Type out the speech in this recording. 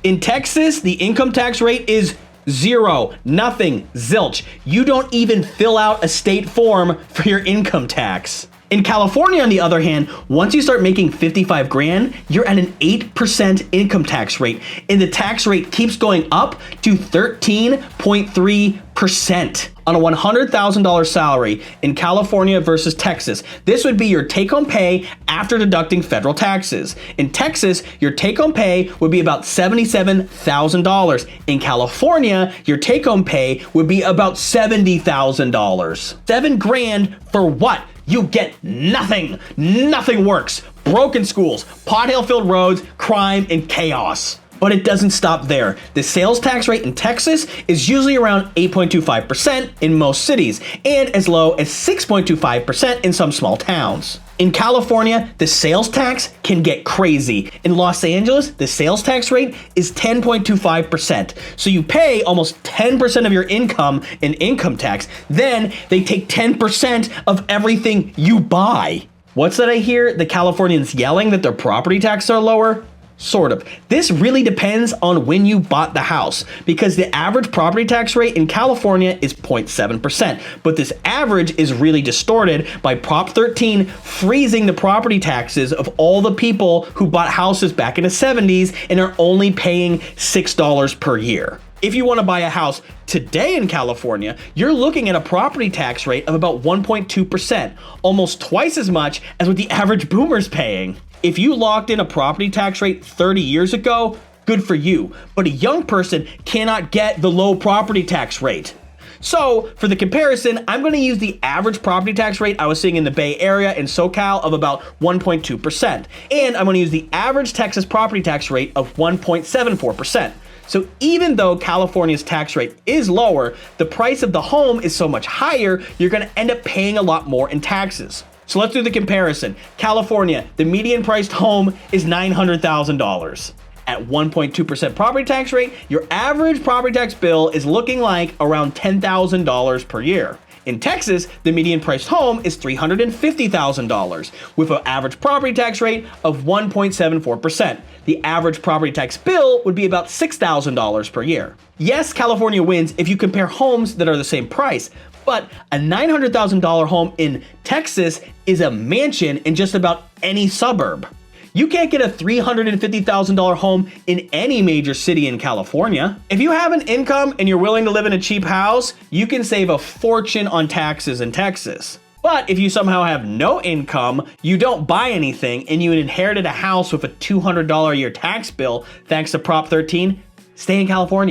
In Texas, the income tax rate is zero, nothing, zilch. You don't even fill out a state form for your income tax. In California, on the other hand, once you start making 55 grand, you're at an 8% income tax rate, and the tax rate keeps going up to 13.3% on a $100,000 salary in California versus Texas. This would be your take-home pay after deducting federal taxes. In Texas, your take-home pay would be about $77,000. In California, your take-home pay would be about $70,000. 7 grand for what? You get nothing. Nothing works. Broken schools, pothole-filled roads, crime, and chaos. But it doesn't stop there. The sales tax rate in Texas is usually around 8.25% in most cities, and as low as 6.25% in some small towns. In California, the sales tax can get crazy. In Los Angeles, the sales tax rate is 10.25%. So you pay almost 10% of your income in income tax. Then they take 10% of everything you buy. What's that I hear? The Californians yelling that their property taxes are lower? Sort of. This really depends on when you bought the house, because the average property tax rate in California is 0.7%, but this average is really distorted by Prop 13 freezing the property taxes of all the people who bought houses back in the 70s and are only paying $6 per year. If you want to buy a house today in California, you're looking at a property tax rate of about 1.2%, almost twice as much as what the average boomer's paying. If you locked in a property tax rate 30 years ago, good for you, but a young person cannot get the low property tax rate. So for the comparison, I'm going to use the average property tax rate I was seeing in the Bay Area and SoCal of about 1.2%, and I'm going to use the average Texas property tax rate of 1.74%. So even though California's tax rate is lower, the price of the home is so much higher, you're going to end up paying a lot more in taxes. So let's do the comparison. California, the median priced home is $900,000. At 1.2% property tax rate, your average property tax bill is looking like around $10,000 per year. In Texas, the median priced home is $350,000 with an average property tax rate of 1.74%. The average property tax bill would be about $6,000 per year. Yes, California wins if you compare homes that are the same price, but a $900,000 home in Texas is a mansion in just about any suburb. You can't get a $350,000 home in any major city in California. If you have an income and you're willing to live in a cheap house, you can save a fortune on taxes in Texas. But if you somehow have no income, you don't buy anything, and you inherited a house with a $200 a year tax bill thanks to Prop 13, stay in California.